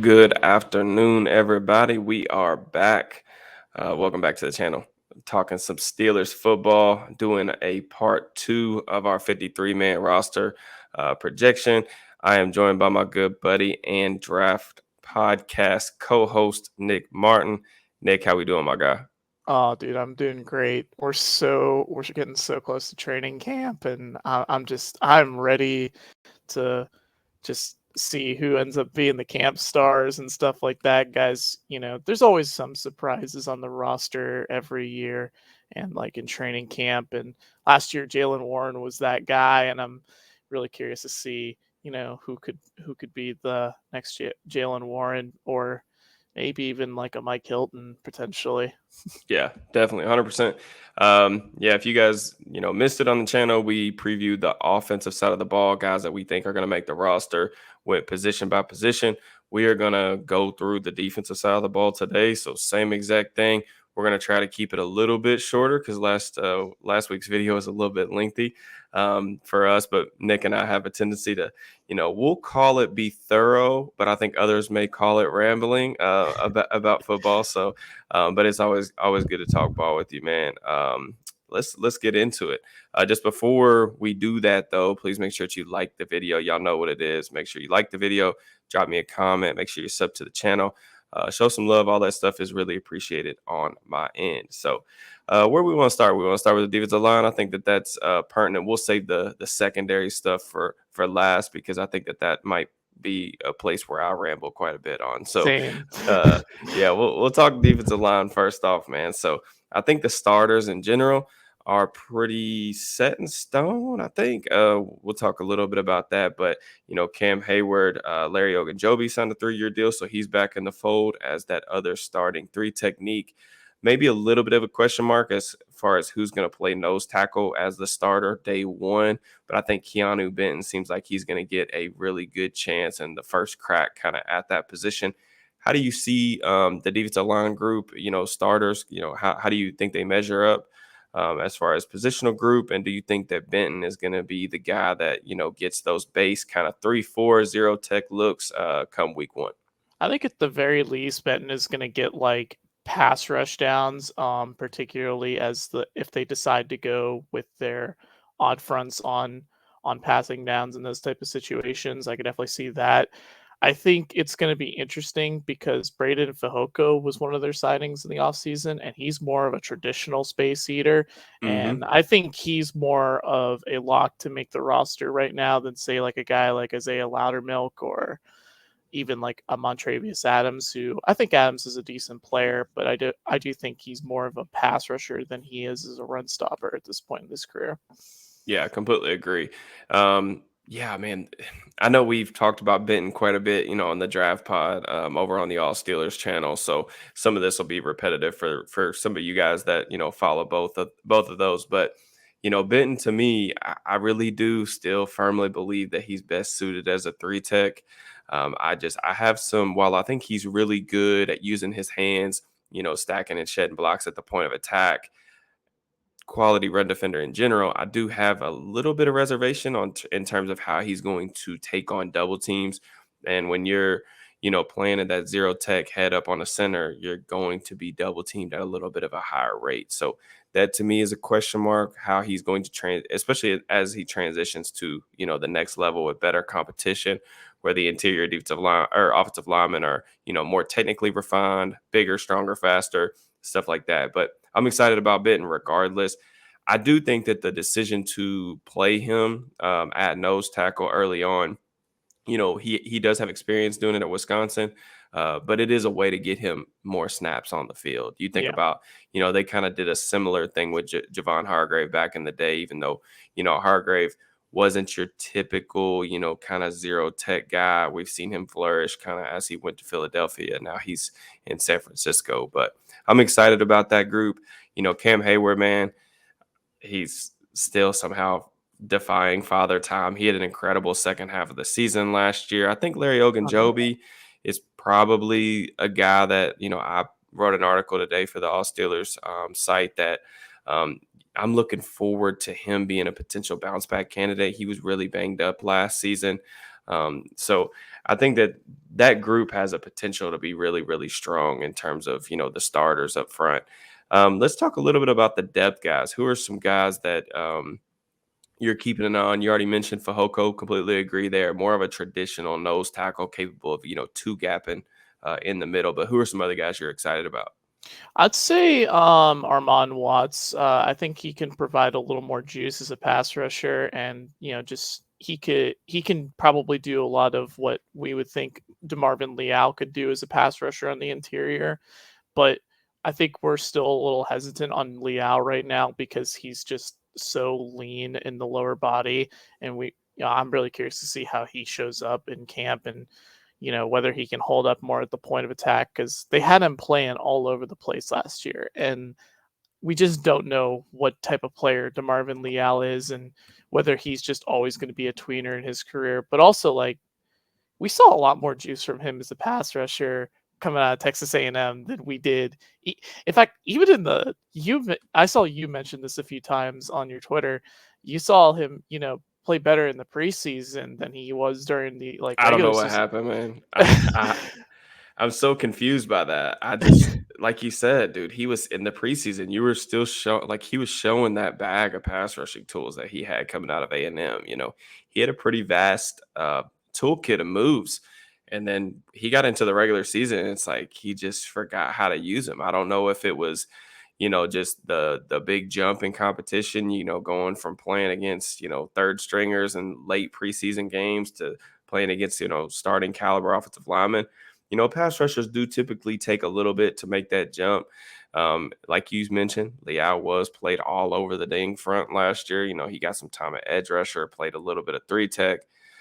Good afternoon, everybody. We are back. Welcome back to the channel. Talking some Steelers football, doing a part two of our 53-man roster projection. I am joined by my good buddy and draft podcast co-host Nick Martin. Nick, how we doing, my guy? Oh, dude, I'm doing great. We're getting so close to training camp, and I'm ready to just see who ends up being the camp stars and stuff like that, guys. There's always some surprises on the roster every year, and like in training camp. And last year, Jalen Warren was that guy, and I'm really curious to see who could be the next Jalen Warren, or maybe even like a Mike Hilton potentially. Yeah, definitely, 100%. Yeah, if you guys missed it on the channel, we previewed the offensive side of the ball, guys that we think are going to make the roster, went position by position. We are going to go through the defensive side of the ball today, so same exact thing. We're going to try to keep it a little bit shorter because last week's video was a little bit lengthy for us, but Nick and I have a tendency to, we'll call it be thorough, but I think others may call it rambling about football. So but it's always good to talk ball with you, man. Let's get into it. Just before we do that, though, please make sure that you like the video. Y'all know what it is. Make sure you like the video. Drop me a comment. Make sure you sub to the channel. Show some love. All that stuff is really appreciated on my end. So, where we want to start? We want to start with the defensive line. I think that's pertinent. We'll save the secondary stuff for last because I think that might be a place where I ramble quite a bit on. So, Same. uh, yeah, we'll talk defensive line first off, man. So I think the starters in general are pretty set in stone. I think we'll talk a little bit about that, but Cam Hayward, Larry Ogunjobi signed a 3-year deal, so he's back in the fold as that other starting three technique. Maybe a little bit of a question mark as far as who's going to play nose tackle as the starter day one. But I think Keanu Benton seems like he's going to get a really good chance and the first crack kind of at that position. How do you see the defensive line group, starters, how do you think they measure up as far as positional group? And do you think that Benton is going to be the guy that, gets those base kind of 3-4-0 tech looks come week one? I think at the very least, Benton is going to get like pass rush downs, particularly as if they decide to go with their odd fronts on passing downs in those type of situations. I could definitely see that. I think it's going to be interesting because Braden Fehoko was one of their signings in the offseason, and he's more of a traditional space eater. Mm-hmm. And I think he's more of a lock to make the roster right now than, say, like a guy like Isaiah Loudermilk or even like a Montrevious Adams, who I think Adams is a decent player, but I do think he's more of a pass rusher than he is as a run stopper at this point in his career. Yeah, I completely agree. Yeah, man, I know we've talked about Benton quite a bit, on the draft pod over on the All Steelers channel. So some of this will be repetitive for some of you guys that follow both of those. But Benton to me, I really do still firmly believe that he's best suited as a three tech. I have some. While I think he's really good at using his hands, stacking and shedding blocks at the point of attack, quality run defender in general, I do have a little bit of reservation in terms of how he's going to take on double teams. And when you're, playing at that zero tech head up on the center, you're going to be double teamed at a little bit of a higher rate. So that to me is a question mark how he's going to train, especially as he transitions to, the next level with better competition, where the interior defensive line or offensive linemen are, more technically refined, bigger, stronger, faster, stuff like that. But I'm excited about Benton regardless. I do think that the decision to play him at nose tackle early on, he does have experience doing it at Wisconsin, but it is a way to get him more snaps on the field. You think Yeah. about, they kind of did a similar thing with Javon Hargrave back in the day, even though, Hargrave wasn't your typical, kind of zero tech guy. We've seen him flourish kind of as he went to Philadelphia. Now he's in San Francisco, but I'm excited about that group. Cam Hayward, man, he's still somehow defying father time. He had an incredible second half of the season last year. I think Larry Ogunjobi is probably a guy that, I wrote an article today for the All Steelers site that I'm looking forward to him being a potential bounce back candidate. He was really banged up last season. So I think that that group has a potential to be really, really strong in terms of, the starters up front. Let's talk a little bit about the depth guys. Who are some guys that you're keeping an eye on? You already mentioned Fehoko. Completely agree there. More of a traditional nose tackle capable of, two gapping in the middle. But who are some other guys you're excited about? I'd say Armand Watts. I think he can provide a little more juice as a pass rusher, and just he can probably do a lot of what we would think DeMarvin Leal could do as a pass rusher on the interior. But I think we're still a little hesitant on Leal right now because he's just so lean in the lower body, and I'm really curious to see how he shows up in camp and whether he can hold up more at the point of attack because they had him playing all over the place last year. And we just don't know what type of player DeMarvin Leal is and whether he's just always going to be a tweener in his career. But also, like, we saw a lot more juice from him as a pass rusher coming out of Texas A&M than we did. In fact, even in I saw you mention this a few times on your Twitter. You saw him, play better in the preseason than he was during the I don't regular know what season. happened, man. I'm so confused by that. I just, like you said, dude, he was in the preseason. You were still showing, like, he was showing that bag of pass rushing tools that he had coming out of A&M. He had a pretty vast toolkit of moves. And then he got into the regular season, and it's like he just forgot how to use them. I don't know if it was, just the big jump in competition, going from playing against, third stringers and late preseason games to playing against, starting caliber offensive linemen. Pass rushers do typically take a little bit to make that jump. Like you mentioned, Leal was played all over the dang front last year. He got some time at edge rusher, played a little bit of three tech.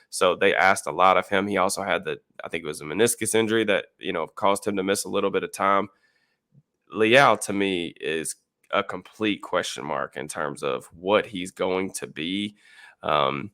So they asked a lot of him. He also had I think it was a meniscus injury that, caused him to miss a little bit of time. Leal to me is a complete question mark in terms of what he's going to be. Um,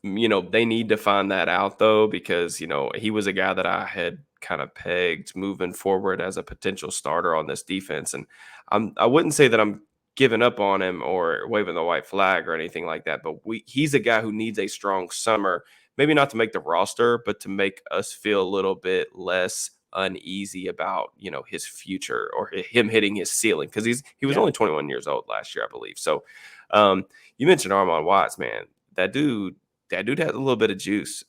they need to find that out though, because, he was a guy that I had kind of pegged moving forward as a potential starter on this defense. And I wouldn't say that I'm giving up on him or waving the white flag or anything like that, but he's a guy who needs a strong summer, maybe not to make the roster, but to make us feel a little bit less uneasy about, his future or him hitting his ceiling. Cause he was Yeah. only 21 years old last year, I believe. So you mentioned Armand Watts, man. That dude that dude has a little bit of juice.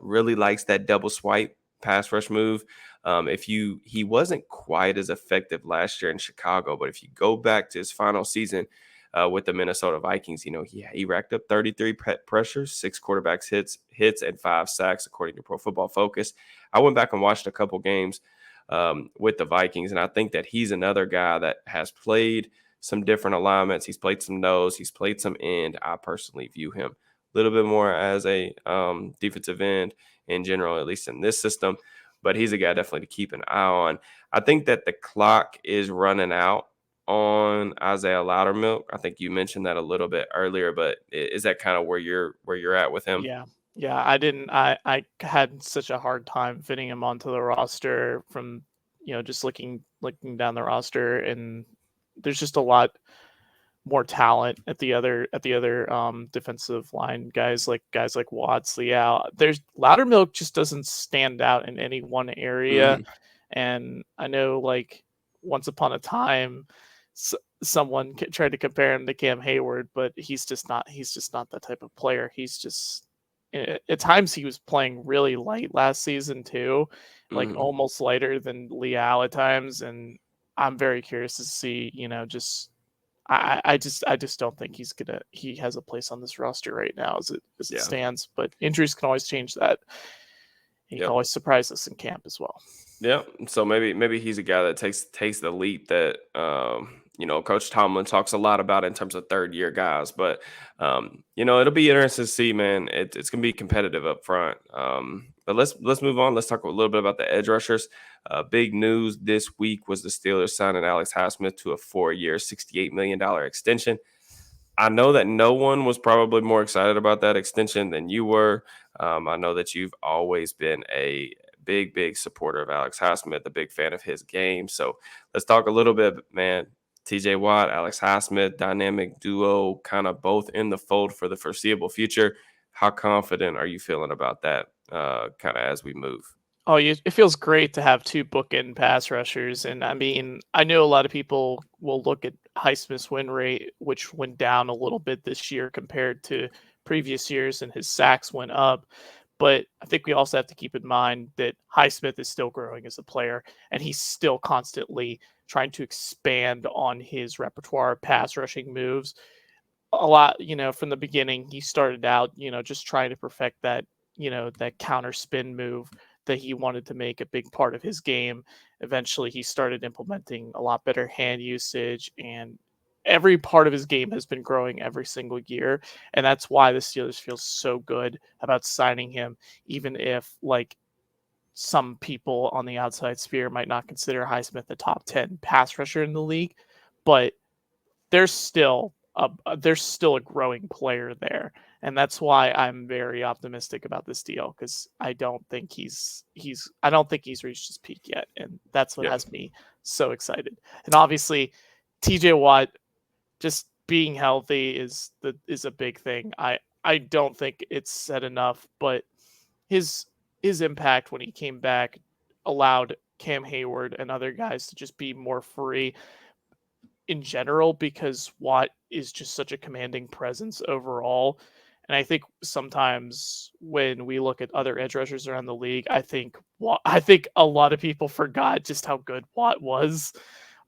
Really likes that double swipe pass rush move. He wasn't quite as effective last year in Chicago, but if you go back to his final season with the Minnesota Vikings, he racked up 33 pressures, 6 quarterbacks hits, and 5 sacks according to Pro Football Focus. I went back and watched a couple games with the Vikings, and I think that he's another guy that has played some different alignments. He's played some nose, he's played some end. I personally view him little bit more as a defensive end in general, at least in this system. But he's a guy definitely to keep an eye on. I think that the clock is running out on Isaiah Loudermilk. I think you mentioned that a little bit earlier, but is that kind of where you're at with him? Yeah. Yeah, I didn't I had such a hard time fitting him onto the roster from, just looking down the roster, and there's just a lot more talent at the other defensive line guys like Watts, Leal. There's Loudermilk just doesn't stand out in any one area, Hmm. and I know, like, once upon a time someone tried to compare him to Cam Hayward, but he's just not that type of player. He's just at times he was playing really light last season too, like Hmm. almost lighter than Leal at times, and I'm very curious to see, just I just don't think he has a place on this roster right now as it Yeah. stands. But injuries can always change that. He can Yep. always surprise us in camp as well. Yeah, so maybe he's a guy that takes the leap that Coach Tomlin talks a lot about in terms of third year guys. But it'll be interesting to see, man. It's gonna be competitive up front. But let's move on. Let's talk a little bit about the edge rushers. Big news this week was the Steelers signing Alex Highsmith to a 4-year, $68 million extension. I know that no one was probably more excited about that extension than you were. I know that you've always been a big supporter of Alex Highsmith, a big fan of his game. So let's talk a little bit, man. TJ Watt, Alex Highsmith, dynamic duo, kind of both in the fold for the foreseeable future. How confident are you feeling about that kind of as we move? Oh, it feels great to have two bookend pass rushers, and I mean, I know a lot of people will look at Highsmith's win rate, which went down a little bit this year compared to previous years, and his sacks went up. But I think we also have to keep in mind that Highsmith is still growing as a player, and he's still constantly trying to expand on his repertoire of pass rushing moves. A lot, from the beginning, he started out, just trying to perfect that, that counter spin move that he wanted to make a big part of his game. Eventually, he started implementing a lot better hand usage, and every part of his game has been growing every single year. And that's why the Steelers feel so good about signing him, even if, like, some people on the outside sphere might not consider Highsmith a top 10 pass rusher in the league. But there's still a growing player there, and that's why I'm very optimistic about this deal, because I don't think he's reached his peak yet, and that's what Yeah. has me so excited. And obviously, TJ Watt just being healthy is a big thing. I don't think it's said enough, but his his impact when he came back allowed Cam Hayward and other guys to just be more free in general, because Watt is just such a commanding presence overall. And I think sometimes when we look at other edge rushers around the league, I think a lot of people forgot just how good Watt was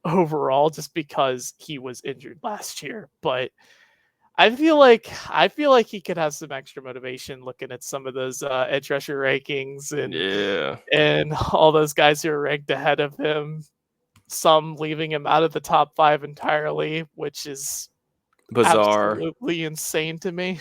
overall, just because he was injured last year. But I feel like he could have some extra motivation looking at some of those edge rusher rankings, Yeah. and all those guys who are ranked ahead of him, some leaving him out of the top 5 entirely, which is Bizarre. absolutely insane to me.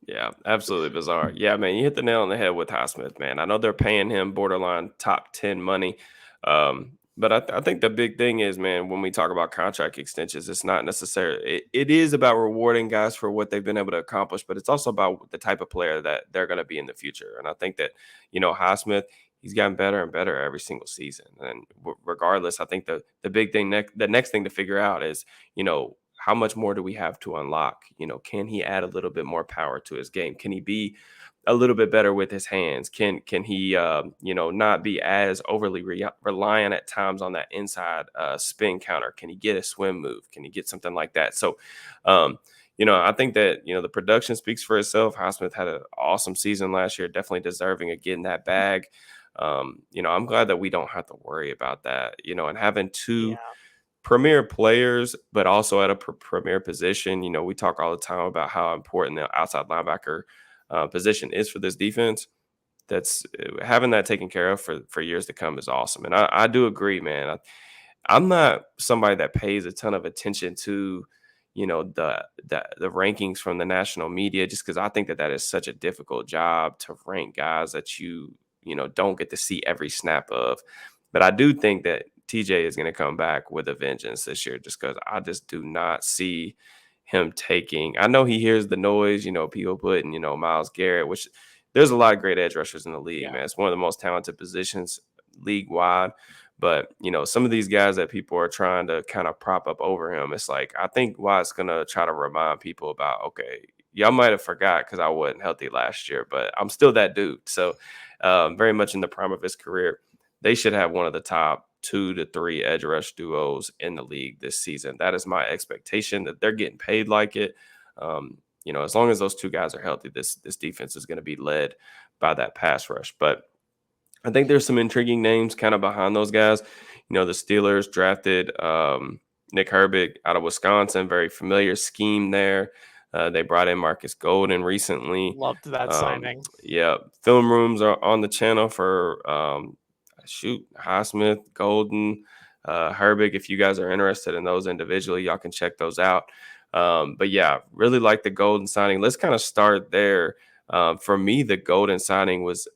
Yeah, absolutely bizarre. Yeah, man, you hit the nail on the head with Highsmith, man. I know they're paying him borderline top 10 money. But I think the big thing is, man, when we talk about contract extensions, it's not necessarily, it is about rewarding guys for what they've been able to accomplish, but it's also about the type of player that they're going to be in the future. And I think that, Highsmith, he's gotten better and better every single season. And regardless, I think the big thing, the next thing to figure out is, how much more do we have to unlock? Can he add a little bit more power to his game? Can he be a little bit better with his hands? Can he, not be as overly reliant at times on that inside spin counter? Can he get a swim move? Can he get something like that? So, I think that the production speaks for itself. Highsmith had an awesome season last year, definitely deserving of getting that bag. I'm glad that we don't have to worry about that. And having two Yeah, premier players, but also at a premier position. We talk all the time about how important the outside linebacker position is for this defense. That's having that taken care of for years to come is awesome. And I do agree, man. I'm not somebody that pays a ton of attention to, the rankings from the national media, just because I think that that is such a difficult job to rank guys that don't get to see every snap of. But I do think that TJ is going to come back with a vengeance this year, just because I just do not see him taking. I know he hears the noise, people putting, Miles Garrett, which there's a lot of great edge rushers in the league, yeah, man. It's one of the most talented positions league wide. But some of these guys that people are trying to kind of prop up over him, it's like I think Watt's gonna try to remind people about, okay, y'all might have forgot because I wasn't healthy last year, but I'm still that dude. So very much in the prime of his career, they should have one of the top 2 to 3 edge rush duos in the league this season. That is my expectation, that they're getting paid like it. As long as those two guys are healthy, this defense is going to be led by that pass rush. But I think there's some intriguing names kind of behind those guys. The Steelers drafted Nick Herbig out of Wisconsin, very familiar scheme there. They brought in Marcus Golden recently. loved that signing. Yeah, film rooms are on the channel for Highsmith, Golden, Herbig. If you guys are interested in those individually, y'all can check those out. But yeah, really like the Golden signing. Let's kind of start there. For me, the Golden signing was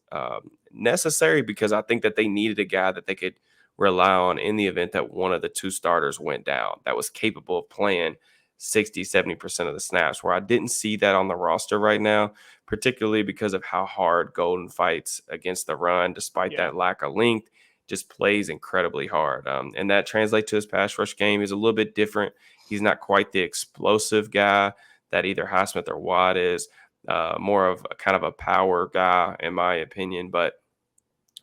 necessary because I think that they needed a guy that they could rely on in the event that one of the two starters went down, that was capable of playing 60-70% of the snaps, where I didn't see that on the roster right now, particularly because of how hard Golden fights against the run. Despite Yeah, that lack of length, just plays incredibly hard. And that translates to his pass rush game. He's a little bit different. He's not quite the explosive guy that either Highsmith or Watt is. more of a kind of a power guy, in my opinion. But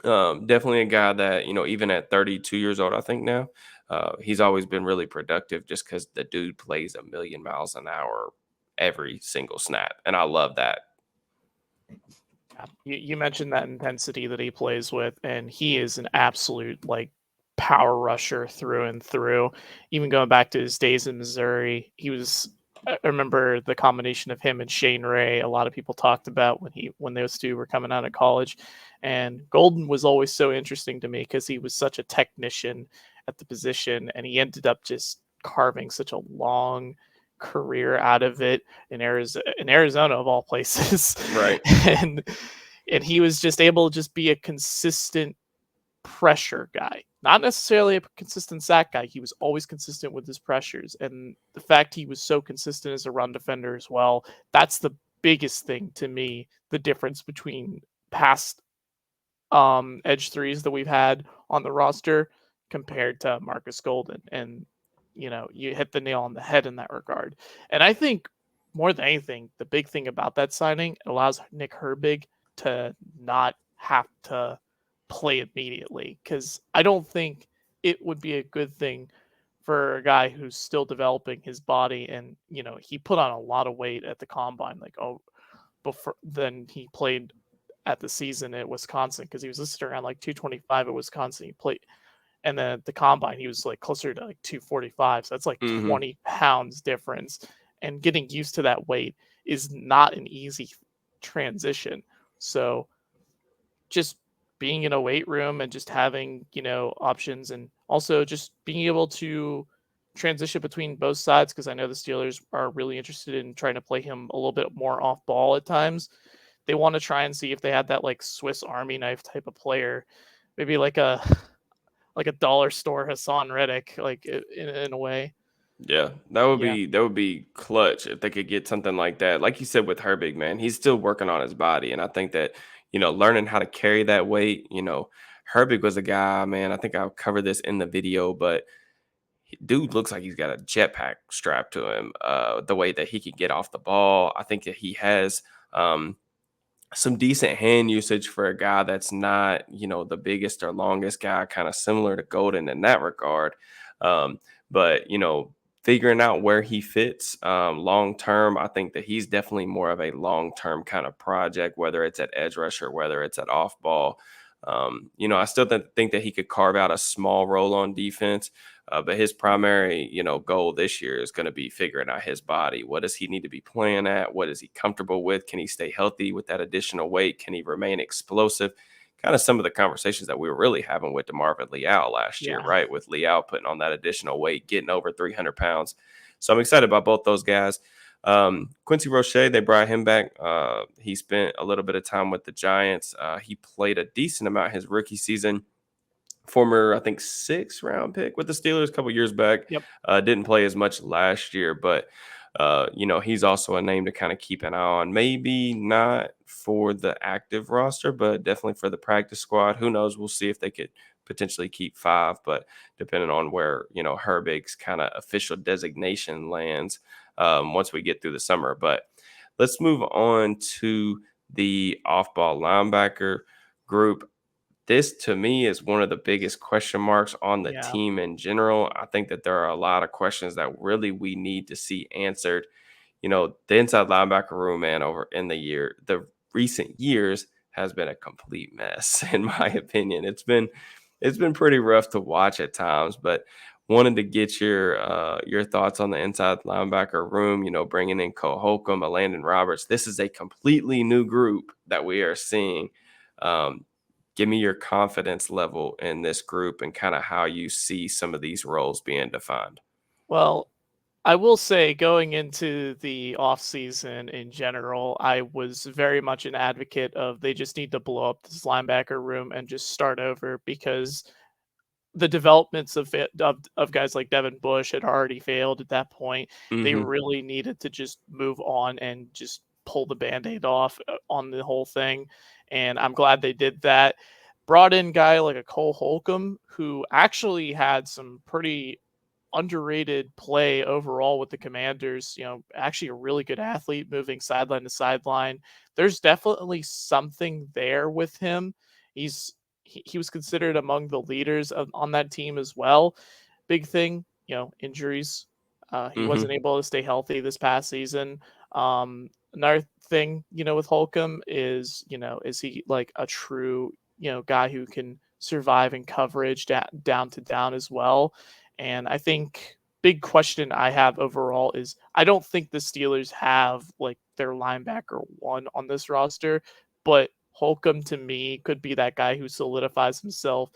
definitely a guy that, even at 32 years old, I think now, he's always been really productive just because the dude plays a million miles an hour every single snap. And I love that. Yeah. You mentioned that intensity that he plays with, and he is an absolute like power rusher through and through. Even going back to his days in Missouri, he was. I remember the combination of him and Shane Ray. A lot of people talked about when those two were coming out of college, and Golden was always so interesting to me because he was such a technician at the position, and he ended up just carving such a long career out of it in Arizona of all places. Right. and and he was just able to just be a consistent pressure guy. Not necessarily a consistent sack guy. He was always consistent with his pressures. And the fact he was so consistent as a run defender as well, that's the biggest thing to me, the difference between past edge threes that we've had on the roster compared to Marcus Golden. And you hit the nail on the head in that regard. And I think more than anything, the big thing about that signing, it allows Nick Herbig to not have to play immediately, because I don't think it would be a good thing for a guy who's still developing his body. And he put on a lot of weight at the combine, like, before then he played at the season at Wisconsin, because he was listed around like 225 at Wisconsin. He played, and then at the combine he was like closer to like 245. So that's like Hmm. 20 pounds difference. And getting used to that weight is not an easy transition. So just being in a weight room and just having, options, and also just being able to transition between both sides, because I know the Steelers are really interested in trying to play him a little bit more off ball at times. They want to try and see if they had that like Swiss Army knife type of player, maybe like a like a dollar store Hassan Reddick, like in a way. Yeah, Yeah, that would be clutch if they could get something like that. Like you said with Herbig, man, he's still working on his body, and I think that learning how to carry that weight. Herbig was a guy, man. I think I'll cover this in the video, but dude looks like he's got a jetpack strapped to him. The way that he can get off the ball, I think that he has. Some decent hand usage for a guy that's not, the biggest or longest guy, kind of similar to Golden in that regard. Um, but, figuring out where he fits long term, I think that he's definitely more of a long term kind of project, whether it's at edge rusher, whether it's at off ball. I still think that he could carve out a small role on defense. But his primary, goal this year is going to be figuring out his body. What does he need to be playing at? What is he comfortable with? Can he stay healthy with that additional weight? Can he remain explosive? Kind of some of the conversations that we were really having with DeMarvin Leal last year, yeah, right? With Leal putting on that additional weight, getting over 300 pounds. So I'm excited about both those guys. Quincy Roche, they brought him back. He spent a little bit of time with the Giants. He played a decent amount his rookie season. Former, I think, 6th round pick with the Steelers a couple years back. yep. Didn't play as much last year, but he's also a name to kind of keep an eye on. Maybe not for the active roster, but definitely for the practice squad. Who knows? We'll see if they could potentially keep 5, but depending on where Herbig's kind of official designation lands once we get through the summer. But let's move on to the off-ball linebacker group. This to me is one of the biggest question marks on the Yeah. team in general. I think that there are a lot of questions that really we need to see answered. The inside linebacker room, man, over in the recent years has been a complete mess, in my opinion. It's been pretty rough to watch at times, but wanted to get your thoughts on the inside linebacker room. Bringing in Cole Holcomb, Landon Roberts. This is a completely new group that we are seeing. Um, Give me your confidence level in this group and kind of how you see some of these roles being defined. Well, I will say, going into the off season in general, I was very much an advocate of they just need to blow up this linebacker room and just start over, because the developments of guys like Devin Bush had already failed at that point. They Hmm. really needed to just move on and just pull the band-aid off on the whole thing. And I'm glad they did that. Brought in guy like a Cole Holcomb, who actually had some pretty underrated play overall with the Commanders. Actually a really good athlete moving sideline to sideline. There's definitely something there with him. He was considered among the leaders on that team as well. Big thing, injuries. He wasn't Mhm. able to stay healthy this past season. Another thing, with Holcomb is he like a true, guy who can survive in coverage down to down as well? And I think big question I have overall is I don't think the Steelers have like their linebacker one on this roster, but Holcomb to me could be that guy who solidifies himself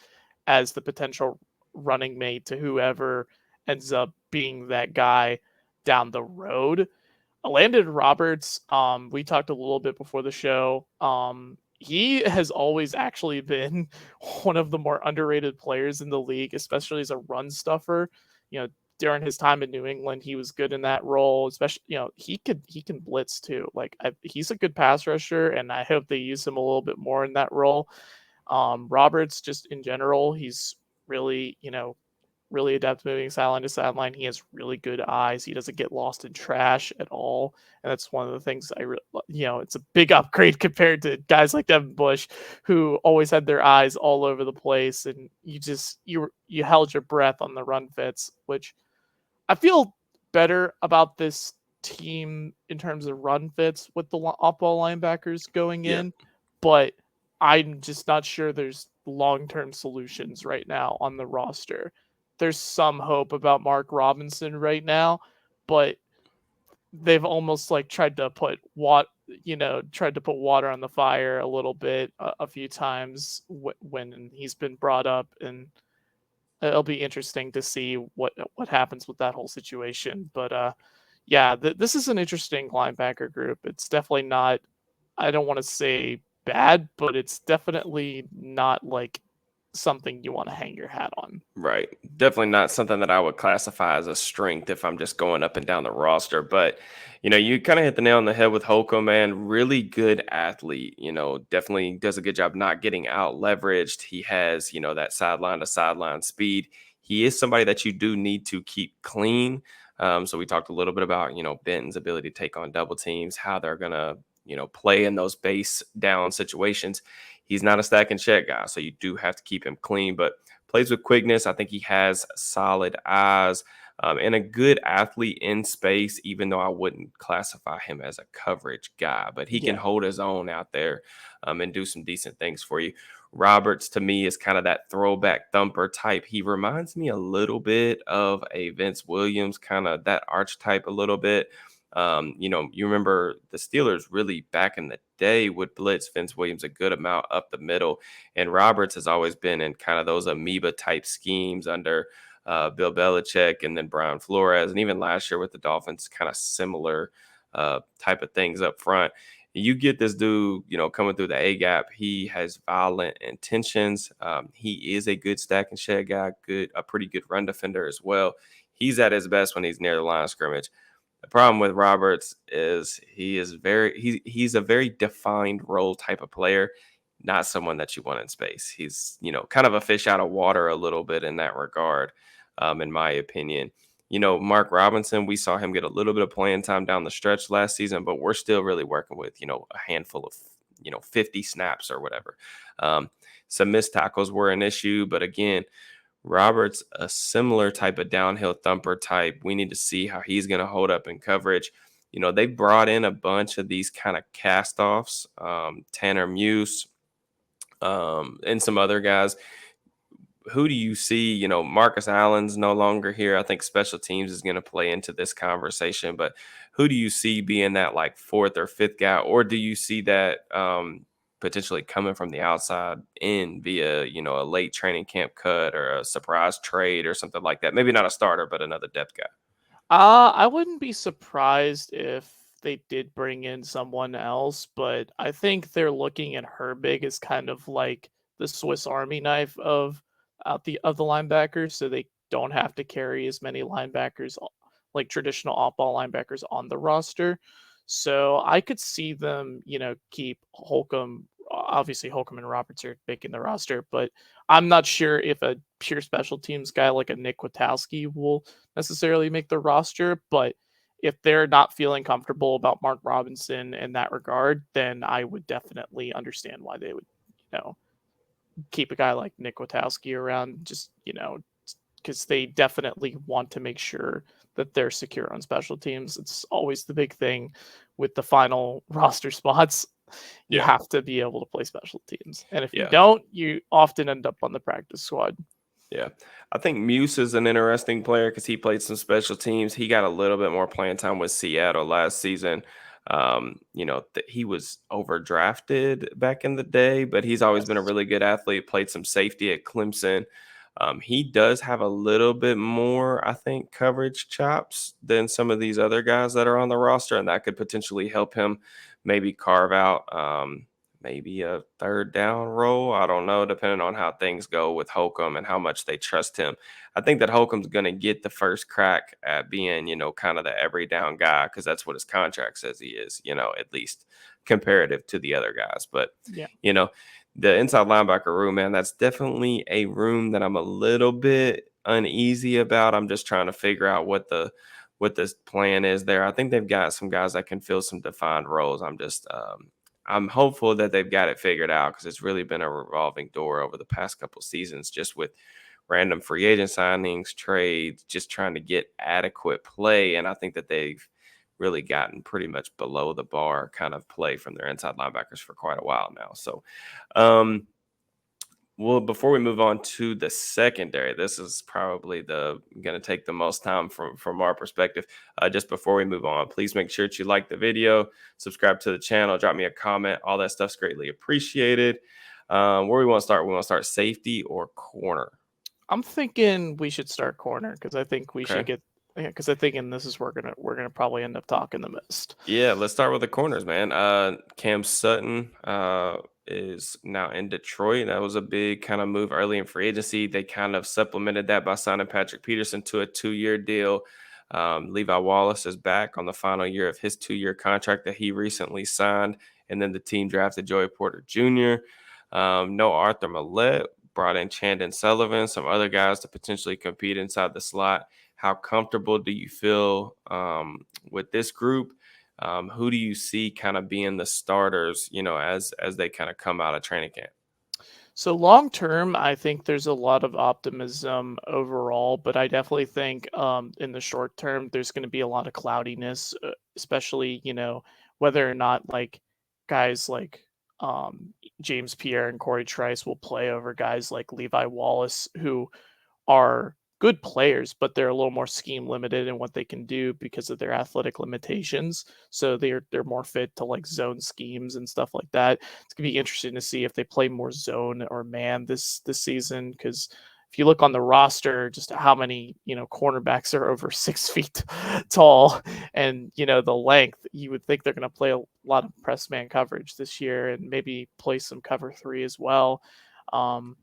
as the potential running mate to whoever ends up being that guy down the road. Landon Roberts, we talked a little bit before the show. He has always actually been one of the more underrated players in the league, especially as a run stuffer. You know, during his time in New England, he was good in that role. Especially, he can blitz too. Like he's a good pass rusher, and I hope they use him a little bit more in that role. Roberts, just in general, he's really, really adept moving sideline to sideline. He has really good eyes. He doesn't get lost in trash at all, and that's one of the things it's a big upgrade compared to guys like Devin Bush, who always had their eyes all over the place, and you held your breath on the run fits, which I feel better about this team in terms of run fits with the off-ball linebackers going Yeah. in, but I'm just not sure there's long-term solutions right now on the roster. There's some hope about Mark Robinson right now, but they've almost like tried to put water on the fire a little bit a few times when he's been brought up, and it'll be interesting to see what happens with that whole situation. But yeah, this is an interesting linebacker group. It's definitely not. I don't want to say bad, but it's definitely not like something you want to hang your hat on. Right. Definitely not something that I would classify as a strength if I'm just going up and down the roster. But, you kind of hit the nail on the head with Holcomb, man. Really good athlete. Definitely does a good job not getting out leveraged. He has, that sideline to sideline speed. He is somebody that you do need to keep clean. So we talked a little bit about, Benton's ability to take on double teams, how they're going to, play in those base down situations. He's not a stack and check guy. So you do have to keep him clean. But plays with quickness. I think he has solid eyes and a good athlete in space, even though I wouldn't classify him as a coverage guy. But he can Yeah, hold his own out there and do some decent things for you. Roberts, to me, is kind of that throwback thumper type. He reminds me a little bit of a Vince Williams, kind of that archetype a little bit. You remember the Steelers really back in the day would blitz Vince Williams a good amount up the middle. And Roberts has always been in kind of those amoeba type schemes under Bill Belichick and then Brian Flores. And even last year with the Dolphins, kind of similar type of things up front. You get this dude, coming through the A gap. He has violent intentions. He is a good stack and shed guy, a pretty good run defender as well. He's at his best when he's near the line of scrimmage. The problem with Roberts is he's a very defined role type of player, not someone that you want in space. He's, kind of a fish out of water a little bit in that regard, in my opinion. Mark Robinson, we saw him get a little bit of playing time down the stretch last season, but we're still really working with, a handful of, 50 snaps or whatever. Some missed tackles were an issue, but again, Roberts, a similar type of downhill thumper type. We need to see how he's going to hold up in coverage. They brought in a bunch of these kind of cast offs, Tanner Muse, and some other guys. Who do you see? Marcus Allen's no longer here. I think special teams is going to play into this conversation, but who do you see being that like fourth or fifth guy, or do you see that potentially coming from the outside in via a late training camp cut or a surprise trade or something like that? Maybe not a starter, but another depth guy. I wouldn't be surprised if they did bring in someone else, but I think they're looking at Herbig as kind of like the Swiss Army knife of the linebackers, so they don't have to carry as many linebackers like traditional off-ball linebackers on the roster. So I could see them, keep Holcomb. obviously Holcomb and Roberts are making the roster, but I'm not sure if a pure special teams guy like a Nick Witowski will necessarily make the roster. But if they're not feeling comfortable about Mark Robinson in that regard, then I would definitely understand why they would, you know, keep a guy like Nick Witowski around. Just because they definitely want to make sure that they're secure on special teams. It's always the big thing with the final roster spots. You Yeah. have to be able to play special teams. And if you Yeah. don't, you often end up on the practice squad. Yeah. I think Muse is an interesting player because he played some special teams. He got a little bit more playing time with Seattle last season. He was overdrafted back in the day, but he's always been a Yes. really good athlete, played some safety at Clemson. He does have a little bit more, I think, coverage chops than some of these other guys that are on the roster, and that could potentially help him maybe carve out maybe a third down role. I don't know, depending on how things go with Holcomb and how much they trust him. I think that Holcomb's going to get the first crack at being, kind of the every down guy because that's what his contract says he is, at least comparative to the other guys. But, Yeah. you know, the inside linebacker room, man, that's definitely a room that I'm a little bit uneasy about. I'm just trying to figure out what this plan is there. I think they've got some guys that can fill some defined roles. I'm hopeful that they've got it figured out because it's really been a revolving door over the past couple seasons, just with random free agent signings, trades, just trying to get adequate play. And I think that they've really gotten pretty much below the bar kind of play from their inside linebackers for quite a while now. So, well, before we move on to the secondary, this is probably the going to take the most time from our perspective. Just before we move on, please make sure that you like the video, subscribe to the channel, drop me a comment. All that stuff's greatly appreciated. Where we want to start? We want to start safety or corner. I'm thinking we should start corner because I think we should Okay. get. Yeah, because I think, and this is where we're gonna probably end up talking the most. Yeah, let's start with the corners, man. Cam Sutton is now in Detroit. That was a big kind of move early in free agency. They kind of supplemented that by signing Patrick Peterson to a 2-year deal. Levi Wallace is back on the final year of his 2-year contract that he recently signed. And then the team drafted Joey Porter Jr. No Arthur Millette, brought in Chandon Sullivan, some other guys to potentially compete inside the slot. How comfortable do you feel with this group? Who do you see kind of being the starters, as they kind of come out of training camp? So long term, I think there's a lot of optimism overall, but I definitely think in the short term there's going to be a lot of cloudiness, especially whether or not like guys like James Pierre and Corey Trice will play over guys like Levi Wallace, who are good players, but they're a little more scheme limited in what they can do because of their athletic limitations. So they're more fit to like zone schemes and stuff like that. It's gonna be interesting to see if they play more zone or man this season because if you look on the roster, just how many cornerbacks are over 6 feet tall, and the length, you would think they're going to play a lot of press man coverage this year and maybe play some cover three as well. Um,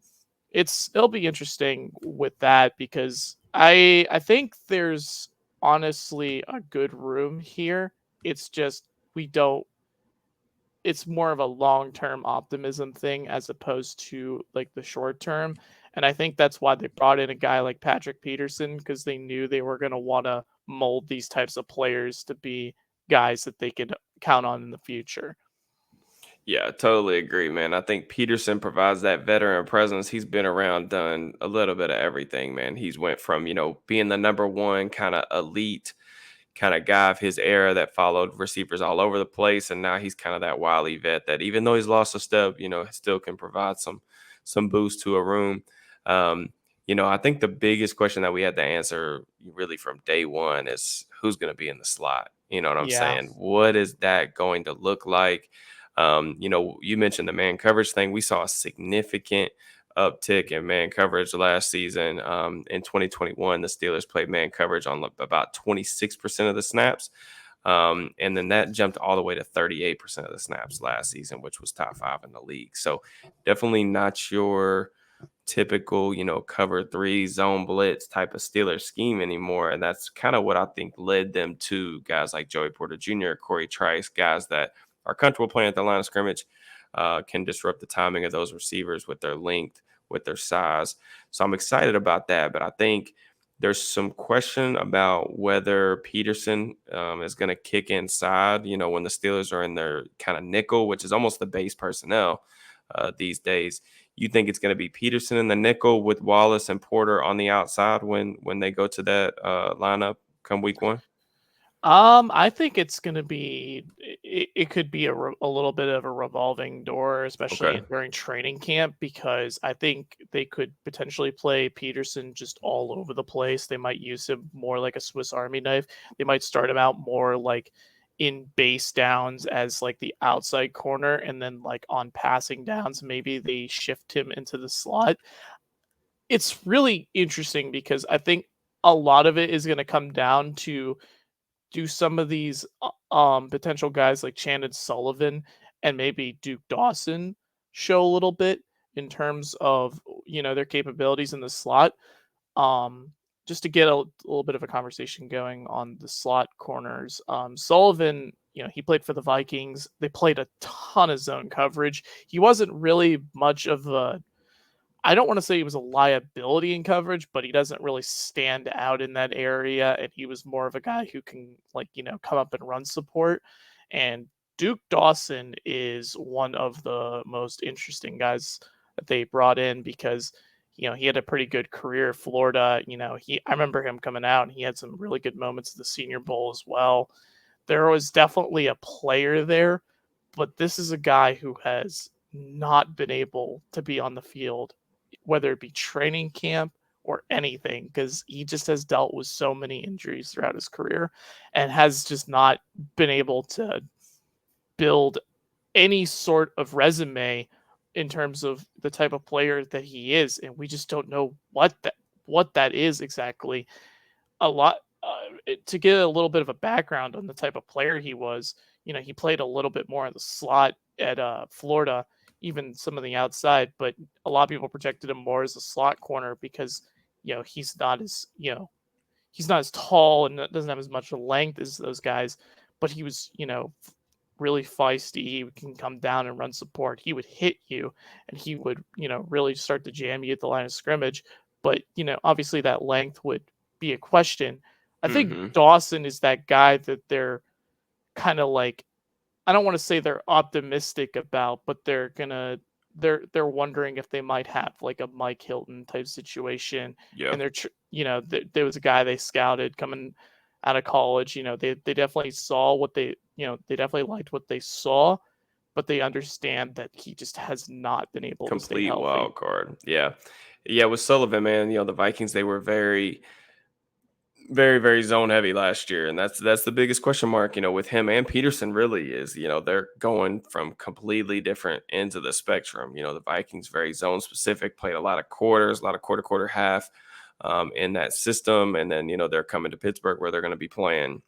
it'll be interesting with that because I think there's honestly a good room here. It's just we don't it's more of a long-term optimism thing as opposed to like the short term. And I think that's why they brought in a guy like Patrick Peterson because they knew they were going to want to mold these types of players to be guys that they could count on in the future. Yeah, totally agree, man. I think Peterson provides that veteran presence. He's been around, done a little bit of everything, man. He's went from, being the number one kind of elite kind of guy of his era that followed receivers all over the place. And now he's kind of that wily vet that even though he's lost a step, still can provide some boost to a room. I think the biggest question that we had to answer really from day one is who's going to be in the slot. You know what I'm Yeah. saying? What is that going to look like? You mentioned the man coverage thing. We saw a significant uptick in man coverage last season. In 2021, the Steelers played man coverage on about 26% of the snaps. And then that jumped all the way to 38% of the snaps last season, which was top 5 in the league. So definitely not your typical, cover 3 zone blitz type of Steelers scheme anymore. And that's kind of what I think led them to guys like Joey Porter Jr., Corey Trice, guys that are comfortable playing at the line of scrimmage. can disrupt the timing of those receivers with their length, with their size. So I'm excited about that. But I think there's some question about whether Peterson is going to kick inside, when the Steelers are in their kind of nickel, which is almost the base personnel these days. You think it's going to be Peterson in the nickel with Wallace and Porter on the outside when they go to that lineup come week one? I think it's gonna be it could be a little bit of a revolving door, especially Okay. during training camp, because I think they could potentially play Peterson just all over the place. They might use him more like a Swiss Army knife. They might start him out more like in base downs as like the outside corner, and then like on passing downs, maybe they shift him into the slot. It's really interesting because I think a lot of it is gonna come down to do some of these potential guys like Shannon Sullivan and maybe Duke Dawson show a little bit in terms of their capabilities in the slot. Um, just to get a little bit of a conversation going on the slot corners. Sullivan, he played for the Vikings. They played a ton of zone coverage. He wasn't really much of a I don't want to say he was a liability in coverage, but he doesn't really stand out in that area. And he was more of a guy who can, like, come up and run support. And Duke Dawson is one of the most interesting guys that they brought in because, he had a pretty good career at Florida. I remember him coming out and he had some really good moments at the Senior Bowl as well. There was definitely a player there, but this is a guy who has not been able to be on the field, whether it be training camp or anything, because he just has dealt with so many injuries throughout his career and has just not been able to build any sort of resume in terms of the type of player that he is. And we just don't know what that is exactly. A lot to get a little bit of a background on the type of player he was. He played a little bit more in the slot at Florida, even some of the outside, but a lot of people projected him more as a slot corner because he's not as he's not as tall and doesn't have as much length as those guys, but he was really feisty. He can come down and run support. He would hit you, and he would really start to jam you at the line of scrimmage. But obviously that length would be a question. I think Hmm. Dawson is that guy that they're kind of like, I don't want to say they're optimistic about, but they're wondering if they might have like a Mike Hilton type situation, Yeah. and there was a guy they scouted coming out of college. They definitely saw what they definitely liked what they saw, but they understand that he just has not been able to stay Complete healthy. wild card. Yeah. Yeah. With Sullivan, man, the Vikings, they were very, very, very zone heavy last year. And that's the biggest question mark, with him and Peterson really is, they're going from completely different ends of the spectrum. The Vikings very zone specific, played a lot of quarters, a lot of quarter, half in that system. And then, they're coming to Pittsburgh where they're going to be playing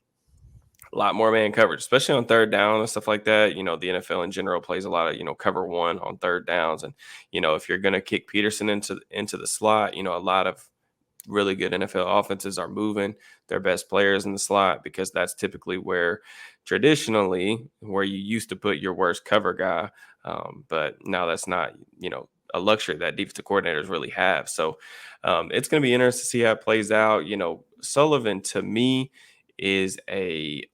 a lot more man coverage, especially on third down and stuff like that. The NFL in general plays a lot of, cover one on third downs. And, if you're going to kick Peterson into the slot, a lot of really good NFL offenses are moving their best players in the slot because that's typically where traditionally where you used to put your worst cover guy. But now that's not, a luxury that defensive coordinators really have. So it's going to be interesting to see how it plays out. Sullivan to me is a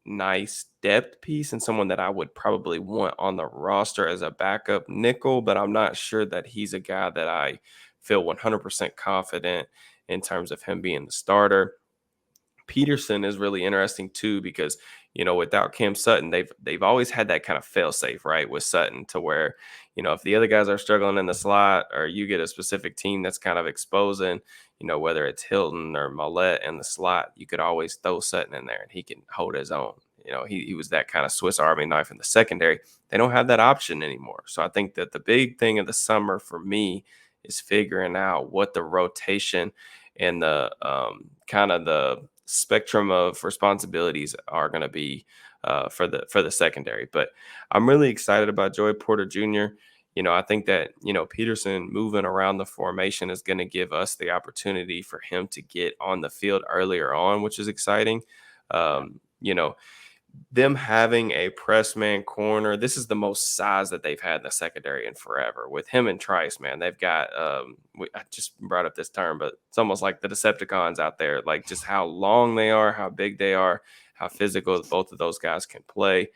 nice depth piece and someone that I would probably want on the roster as a backup nickel, but I'm not sure that he's a guy that I feel 100% confident in terms of him being the starter. Peterson is really interesting too because without Cam Sutton, they've always had that kind of fail safe, right, with Sutton to where if the other guys are struggling in the slot or you get a specific team that's kind of exposing, whether it's Hilton or Millette in the slot, you could always throw Sutton in there and he can hold his own. He was that kind of Swiss Army knife in the secondary. They don't have that option anymore. So I think that the big thing of the summer for me is figuring out what the rotation and the kind of the spectrum of responsibilities are going to be for the secondary. But I'm really excited about Joey Porter Jr. I think that Peterson moving around the formation is going to give us the opportunity for him to get on the field earlier on, which is exciting. Yeah. Um, you know, them having a press man corner, this is the most size that they've had in the secondary in forever. With him and Trice, man, they've got I just brought up this term, but it's almost like the Decepticons out there, like just how long they are, how big they are, how physical both of those guys can play.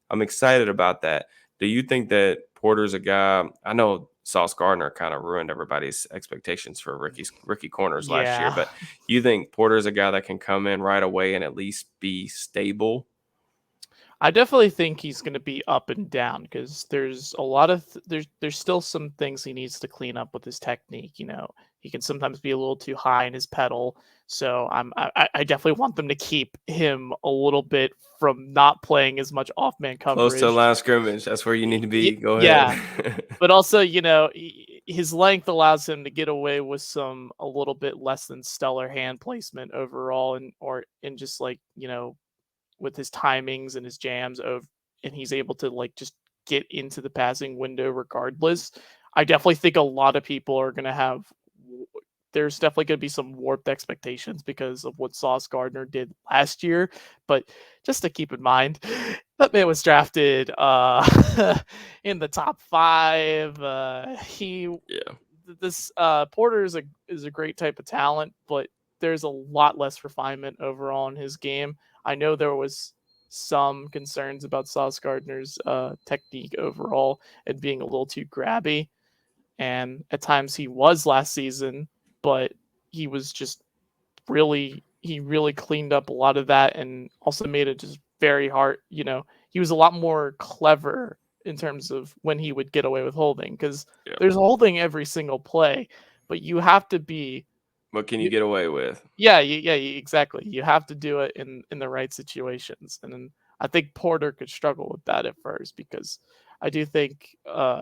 I'm excited about that. Do you think that Porter's a guy? I know Sauce Gardner kind of ruined everybody's expectations for rookie corners last year, Yeah. but you think Porter's a guy that can come in right away and at least be stable? I definitely think he's going to be up and down because there's a lot of there's still some things he needs to clean up with his technique. He can sometimes be a little too high in his pedal. So I definitely want them to keep him a little bit from not playing as much off man Close to the coverage. line of scrimmage. That's where you need to be. Go Yeah, ahead. but also his length allows him to get away with some a little bit less than stellar hand placement overall, and or in just like with his timings and his jams of and he's able to like just get into the passing window regardless. I definitely think a lot of people are going to have there's definitely going to be some warped expectations because of what Sauce Gardner did last year, but just to keep in mind, that man was drafted in the top 5. He Yeah, this Porter is a great type of talent, but there's a lot less refinement overall in his game. I know there was some concerns about Sauce Gardner's technique overall and being a little too grabby, and at times he was last season, but he was just he really cleaned up a lot of that and also made it just very hard. He was a lot more clever in terms of when he would get away with holding because yeah. there's holding every single play, but you have to be What can you you, get away with? yeah, exactly. You have to do it in the right situations, and then I think Porter could struggle with that at first because I do think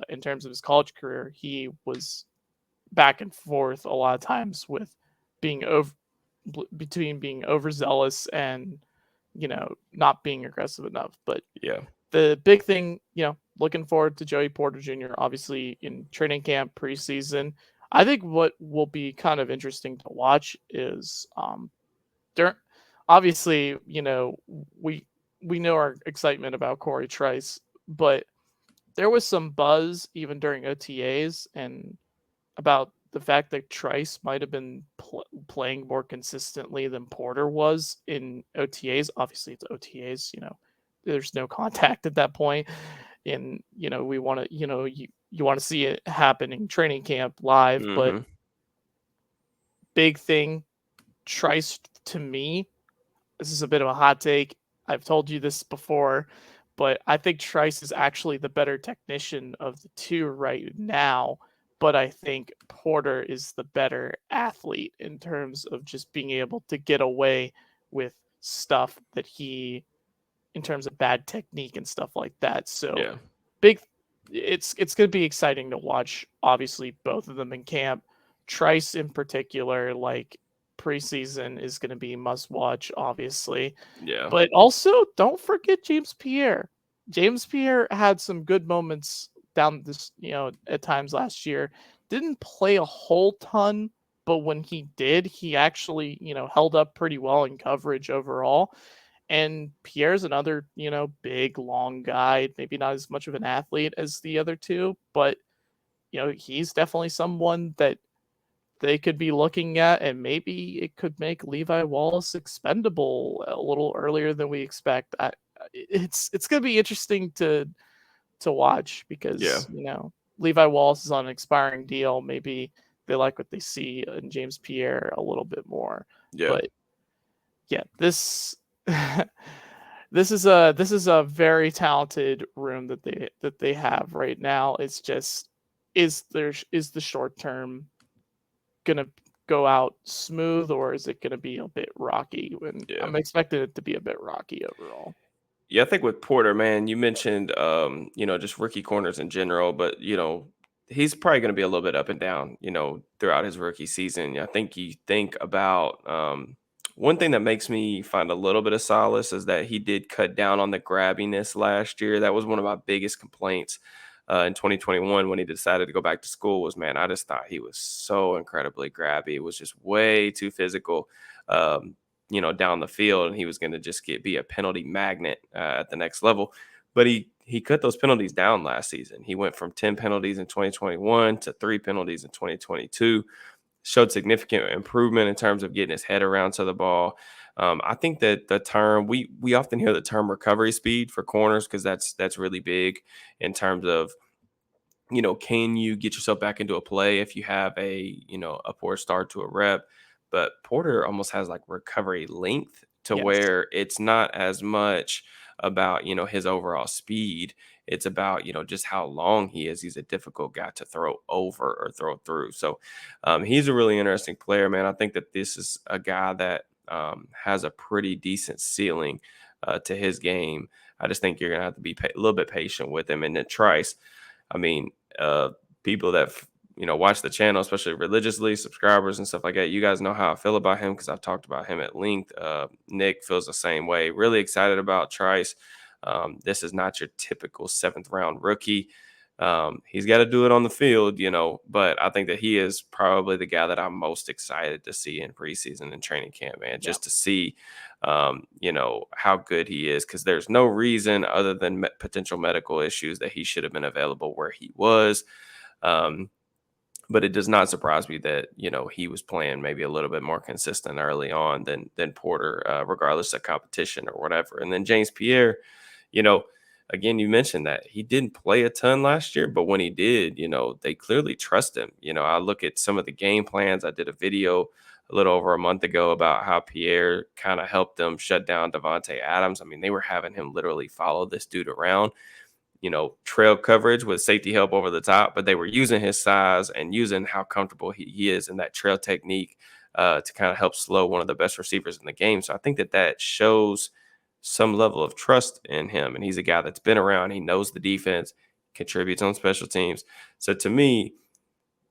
in terms of his college career, he was back and forth a lot of times with being between being overzealous and not being aggressive enough. But Yeah, the big thing, looking forward to Joey Porter Jr. obviously in training camp preseason. I think what will be kind of interesting to watch is during obviously we we know our excitement about Corey Trice, but there was some buzz even during OTAs and about the fact that Trice might have been playing more consistently than Porter was in OTAs. Obviously, it's OTAs. There's no contact at that point, and we want to you want to see it happen in training camp live. But hmm, big thing, Trice to me, this is a bit of a hot take. I've told you this before, but I think Trice is actually the better technician of the two right now. But I think Porter is the better athlete in terms of just being able to get away with stuff that in terms of bad technique and stuff like that. So yeah, big, it's going to be exciting to watch. Obviously, both of them in camp. Trice in particular, like preseason, is going to be must watch. Obviously, yeah, but also, don't forget James Pierre. James Pierre had some good moments down this, at times last year. Didn't play a whole ton, but when he did, he actually, held up pretty well in coverage overall. And Pierre's another, big, long guy, maybe not as much of an athlete as the other two, but, he's definitely someone that they could be looking at, and maybe it could make Levi Wallace expendable a little earlier than we expect. It's going to be interesting to watch yeah, because Levi Wallace is on an expiring deal. Maybe they like what they see in James Pierre a little bit more, yeah. but yeah, this this is a very talented room that they have right now. It's just is the short term gonna go out smooth or is it gonna be a bit rocky? And Yeah. I'm expecting it to be a bit rocky overall. Yeah, I think with Porter, man, you mentioned just rookie corners in general, but he's probably going to be a little bit up and down, throughout his rookie season. I think you think about one thing that makes me find a little bit of solace is that he did cut down on the grabbiness last year. That was one of my biggest complaints in 2021 when he decided to go back to school. Was man, I just thought he was so incredibly grabby. It was just way too physical. Um, down the field, and he was going to just be a penalty magnet at the next level. But he cut those penalties down last season. He went from 10 penalties in 2021 to 3 penalties in 2022. Showed significant improvement in terms of getting his head around to the ball. I think that the term we often hear the term recovery speed for corners because that's really big in terms of can you get yourself back into a play if you have a poor start to a rep? But Porter almost has like recovery length to Yes. where it's not as much about, his overall speed. It's about, just how long he is. He's a difficult guy to throw over or throw through. So he's a really interesting player, man. I think that this is a guy that has a pretty decent ceiling to his game. I just think you're going to have to be a little bit patient with him. And then Trice, I mean, uh, people that watch the channel, especially religiously, subscribers and stuff like that. You guys know how I feel about him because I've talked about him at length. Nick feels the same way. Really excited about Trice. This is not your typical 7th round rookie. He's got to do it on the field, but I think that he is probably the guy that I'm most excited to see in preseason and training camp, man, Yeah. just to see, how good he is. Because there's no reason other than potential medical issues that he should have been available where he was. Um, but it does not surprise me that he was playing maybe a little bit more consistent early on than Porter, regardless of competition or whatever. And then James Pierre, you know, again, you mentioned that he didn't play a ton last year, but when he did, they clearly trust him. I look at some of the game plans. I did a video a little over a month ago about how Pierre kind of helped them shut down Devontae Adams. I mean, they were having him literally follow this dude around, trail coverage with safety help over the top, but they were using his size and using how comfortable he is in that trail technique to kind of help slow one of the best receivers in the game. So I think that shows some level of trust in him. And he's a guy that's been around. He knows the defense, contributes on special teams. So to me,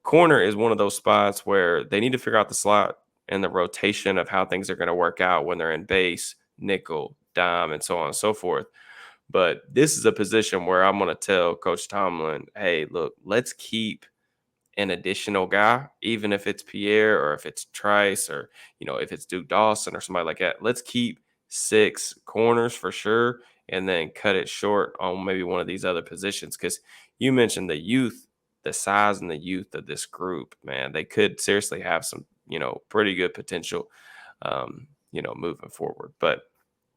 corner is one of those spots where they need to figure out the slot and the rotation of how things are going to work out when they're in base, nickel, dime, and so on and so forth. But this is a position where I'm going to tell Coach Tomlin, hey, look, let's keep an additional guy, even if it's Pierre or if it's Trice or, if it's Duke Dawson or somebody like that. Let's keep 6 corners for sure and then cut it short on maybe one of these other positions. Because you mentioned the youth, the size and the youth of this group, man, they could seriously have some, pretty good potential, moving forward. But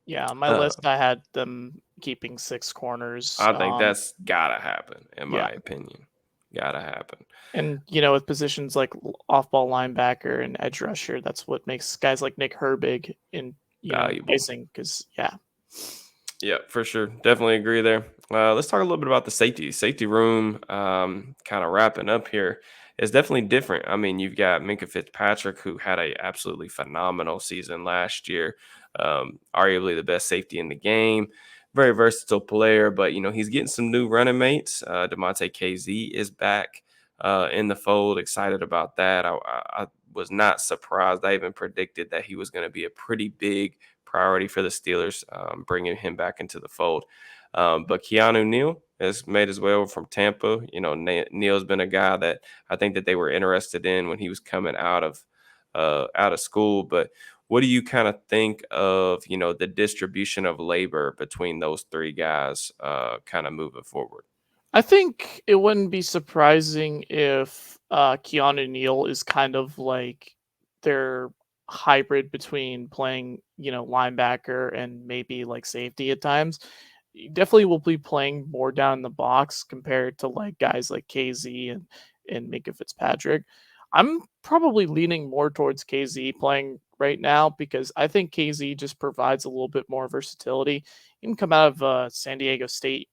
Yeah, on my uh, list, I had them keeping 6 corners. I think that's gotta happen, in Yeah, my opinion. Gotta happen. and with positions like off-ball linebacker and edge rusher, that's what makes guys like Nick Herbig in Valuable. enticing. Because yeah, Yeah, for sure. Definitely agree there. Let's talk a little bit about the safety room. Kind of wrapping up here. It's definitely different. I mean, you've got Minka Fitzpatrick, who had a absolutely phenomenal season last year, arguably the best safety in the game. Very versatile player, but he's getting some new running mates. Demonte KZ is back in the fold. Excited about that. I was not surprised. I even predicted that he was going to be a pretty big priority for the Steelers, bringing him back into the fold. But Keanu Neal has made his way over from Tampa. Neal's been a guy that I think that they were interested in when he was coming out of school. But what do you kind of think of the distribution of labor between those 3 guys, kind of moving forward? I think it wouldn't be surprising if Keanu Neal is kind of like their hybrid between playing, linebacker and maybe like safety at times. He definitely will be playing more down in the box compared to like guys like KZ and Minka Fitzpatrick. I'm probably leaning more towards KZ playing right now because I think KZ just provides a little bit more versatility. He can come out of San Diego State.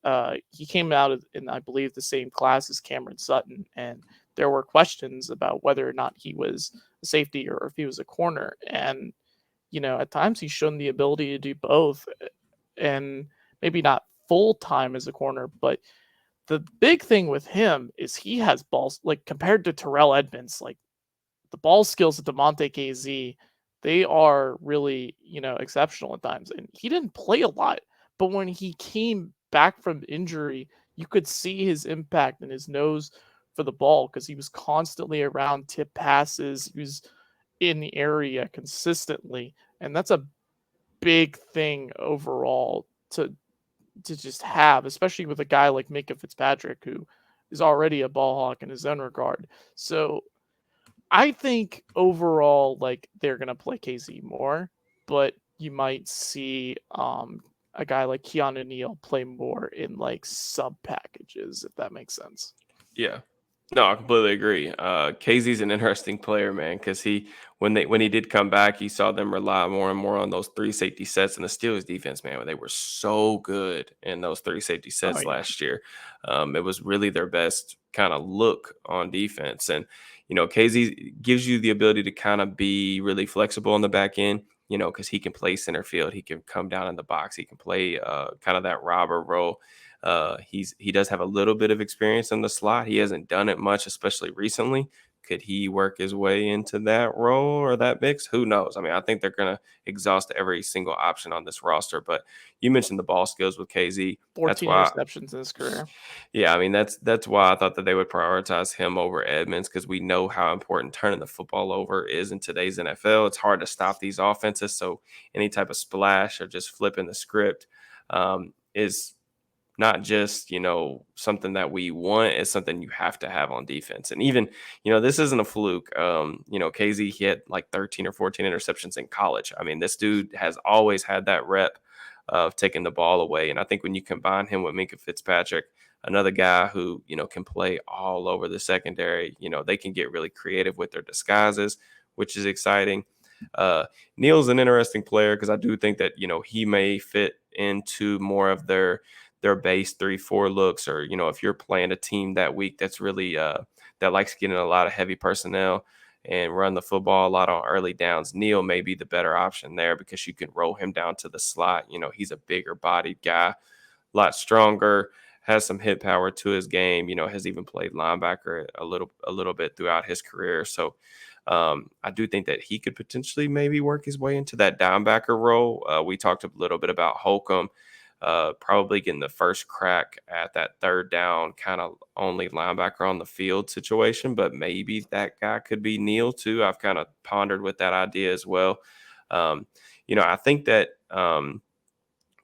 He came out in, I believe, the same class as Cameron Sutton, and there were questions about whether or not he was a safety or if he was a corner. And at times he's shown the ability to do both, and maybe not full time as a corner, but the big thing with him is he has balls like compared to Terrell Edmonds, like the ball skills of Demonte KZ, they are really, exceptional at times. And he didn't play a lot, but when he came back from injury, you could see his impact and his nose for the ball because he was constantly around tip passes. He was in the area consistently. and that's a big thing overall to just have, especially with a guy like Minka Fitzpatrick who is already a ball hawk in his own regard. So I think overall, like they're gonna play KZ more, but you might see a guy like Keanu Neal play more in like sub packages, if that makes sense. Yeah. No, I completely agree. KZ's an interesting player, man, because when he did come back, he saw them rely more and more on those three safety sets, and the Steelers defense, man, they were so good in those three safety Oh sets yeah. last year. It was really their best kind of look on defense, and KZ gives you the ability to kind of be really flexible on the back end. Because he can play center field, he can come down in the box, he can play kind of that robber role. He does have a little bit of experience in the slot. He hasn't done it much, especially recently. Could he work his way into that role or that mix? Who knows? I mean, I think they're gonna exhaust every single option on this roster. But you mentioned the ball skills with KZ. That's 14 why, interceptions in his career. yeah, I mean that's why I thought that they would prioritize him over Edmonds because we know how important turning the football over is in today's NFL. It's hard to stop these offenses. So any type of splash or just flipping the script is not just something that we want, it's something you have to have on defense. And even this isn't a fluke. KZ, he had like 13 or 14 interceptions in college. I mean, this dude has always had that rep of taking the ball away. And I think when you combine him with Minka Fitzpatrick, another guy who can play all over the secondary, they can get really creative with their disguises, which is exciting. uh Neil's an interesting player because I do think that he may fit into more of their base 3-4 looks, or if you're playing a team that week that's really that likes getting a lot of heavy personnel and run the football a lot on early downs, Neil may be the better option there because you can roll him down to the slot. He's a bigger bodied guy, a lot stronger, has some hit power to his game, has even played linebacker a little bit throughout his career. So I do think that he could potentially maybe work his way into that downbacker role. We talked a little bit about Holcomb probably getting the first crack at that third down, kind of only linebacker on the field situation, but maybe that guy could be Neil too. I've kind of pondered with that idea as well. Um, I think that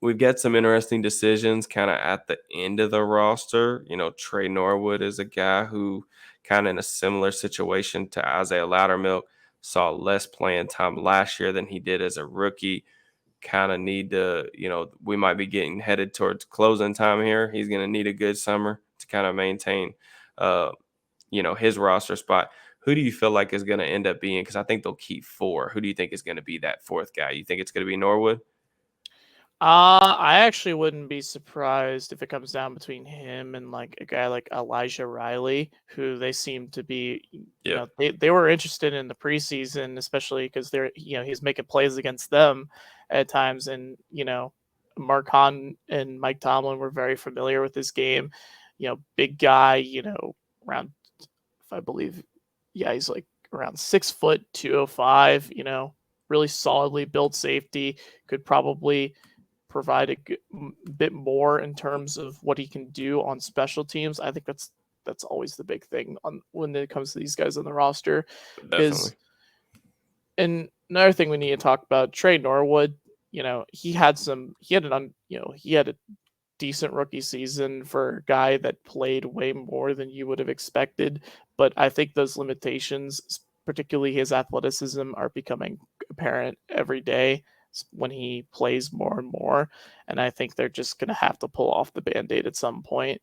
we've got some interesting decisions kind of at the end of the roster. Trey Norwood is a guy who kind of in a similar situation to Isaiah Loudermilk, saw less playing time last year than he did as a rookie. Kind of need to, we might be getting headed towards closing time here. He's going to need a good summer to kind of maintain, uh, his roster spot. Who do you feel like is going to end up being? Because I think they'll keep four. Who do you think is going to be that fourth guy? You think it's going to be Norwood? I actually wouldn't be surprised if it comes down between him and like a guy like Elijah Riley, who they seem to be, Yeah, they were interested in the preseason, especially because they're, he's making plays against them at times. And, Mark Hahn and Mike Tomlin were very familiar with his game, big guy, around, if I believe, yeah, he's like around 6 foot, 205, really solidly built safety, could probably provide bit more in terms of what he can do on special teams. I think that's always the big thing on when it comes to these guys on the roster. definitely. Because and another thing we need to talk about, Trey Norwood. He had a decent rookie season for a guy that played way more than you would have expected. But I think those limitations, particularly his athleticism, are becoming apparent every day when he plays more and more. And I think they're just going to have to pull off the band aid at some point.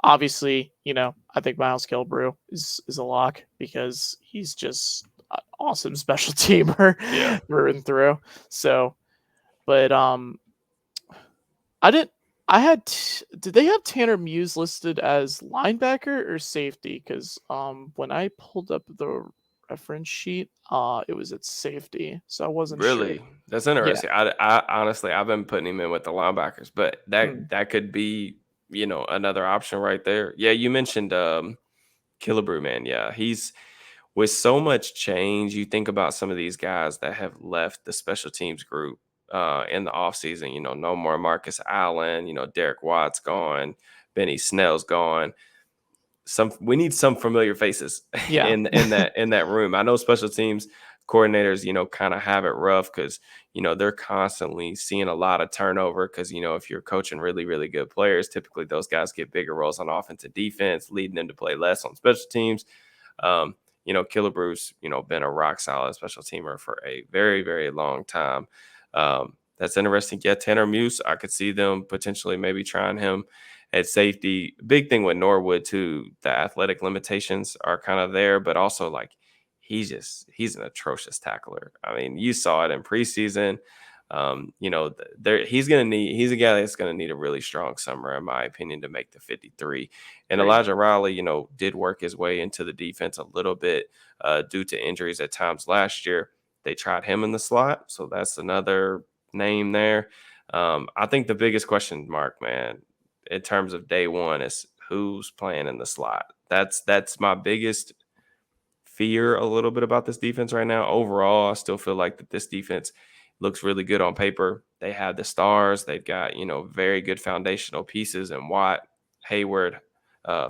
Obviously, I think Miles Kilbrew is a lock because he's just an awesome special teamer Yeah. through and through. So, but I didn't. I had. Did they have Tanner Muse listed as linebacker or safety? Because when I pulled up the reference sheet, it was at safety, so I wasn't sure. Really? That's Yeah. interesting. I honestly, I've been putting him in with the linebackers, but Hmm. that could be, another option right there. Yeah, you mentioned Killebrew, man. Yeah, he's with so much change. You think about some of these guys that have left the special teams group in the offseason. No more Marcus Allen. Derek Watt's gone. Benny Snell's gone. We need some familiar faces Yeah. in that room. I know special teams coordinators, kind of have it rough because, they're constantly seeing a lot of turnover because, if you're coaching really, really good players, typically those guys get bigger roles on offense and defense, leading them to play less on special teams. Um, Killebrew's, been a rock solid special teamer for a very, very long time. That's interesting. Yeah, Tanner Muse, I could see them potentially maybe trying him at safety. Big thing with Norwood too, the athletic limitations are kind of there, but also like he's an atrocious tackler. I mean, you saw it in preseason. He's a guy that's gonna need a really strong summer, in my opinion, to make the 53. And Agreed. Elijah Riley, did work his way into the defense a little bit due to injuries at times last year. They tried him in the slot, so that's another name there. I think the biggest question mark, man, in terms of day one, is who's playing in the slot. That's my biggest fear a little bit about this defense right now. Overall, I still feel like that this defense looks really good on paper. They have the stars. They've got, very good foundational pieces and Watt, Hayward,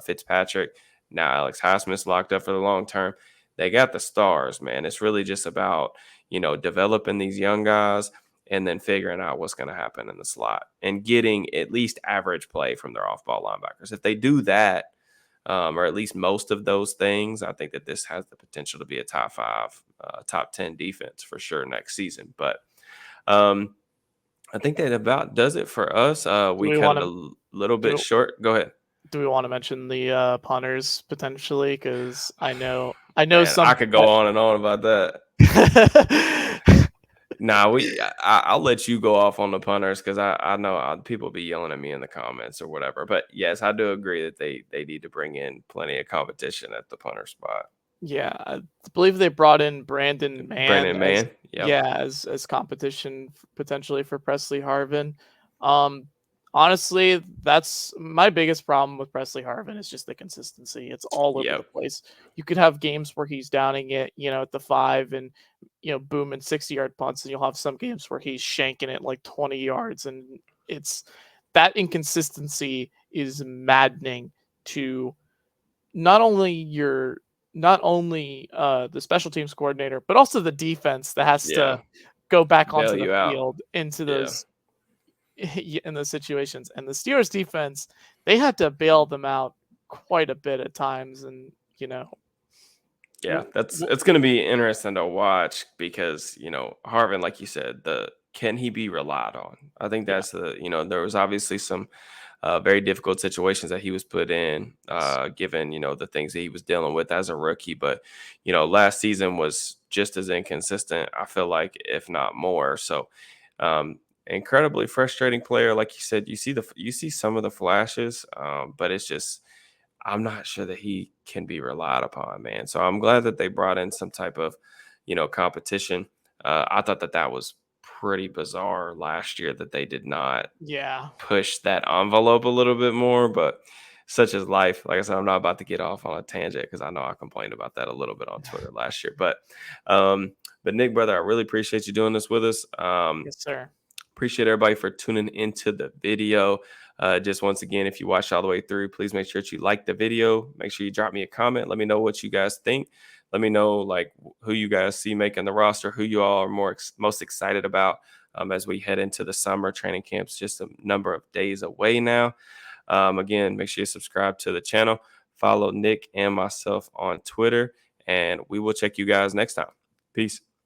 Fitzpatrick. Now Alex Highsmith's locked up for the long term. They got the stars, man. It's really just about, developing these young guys and then figuring out what's going to happen in the slot and getting at least average play from their off-ball linebackers. If they do that, or at least most of those things, I think that this has the potential to be a top 5, top 10 defense for sure next season. But um, I think that about does it for us. Do We we cut want it to little bit do short. Go ahead. do we want to mention the punters potentially? Because I know Man, I some. could go on and on about that. Nah, I'll let you go off on the punters because I know people be yelling at me in the comments or whatever. But yes, I do agree that they need to bring in plenty of competition at the punter spot. Yeah, I believe they brought in Brandon Mann Brandon as Mann, yep, yeah, as competition potentially for Presley Harvin. Um, honestly, that's my biggest problem with Presley Harvin is just the consistency. It's all over the yep, place. You could have games where he's downing it, at the 5 and booming 60-yard punts, and you'll have some games where he's shanking it like 20 yards, and it's that inconsistency is maddening to not only your not only the special teams coordinator, but also the defense that has yeah, to go back bail onto the you out. field into Yeah. those in those situations. And the Steelers defense, they had to bail them out quite a bit at times. And Yeah, w- it's going to be interesting to watch because Harvin, like you said, the can he be relied on? I think yeah, that's there was obviously some very difficult situations that he was put in, yes, given the things that he was dealing with as a rookie. But last season was just as inconsistent. I feel like, if not more. So, incredibly frustrating player. Like you said, you see some of the flashes, but it's just I'm not sure that he can be relied upon, man. So I'm glad that they brought in some type of, competition. I thought that that was pretty bizarre last year that they did not yeah, push that envelope a little bit more, but such is life. Like I said, I'm not about to get off on a tangent because I know I complained about that a little bit on Twitter last year. Um, but Nick, brother, I really appreciate you doing this with us. yes, sir. Appreciate everybody for tuning into the video. Just once again, if you watched all the way through, please make sure that you like the video. Make sure you drop me a comment. Let me know what you guys think. Let me know like who you guys see making the roster, who you all are most excited about as we head into the summer training camps. Just a number of days away now. Again, make sure you subscribe to the channel. Follow Nick and myself on Twitter, and we will check you guys next time. Peace.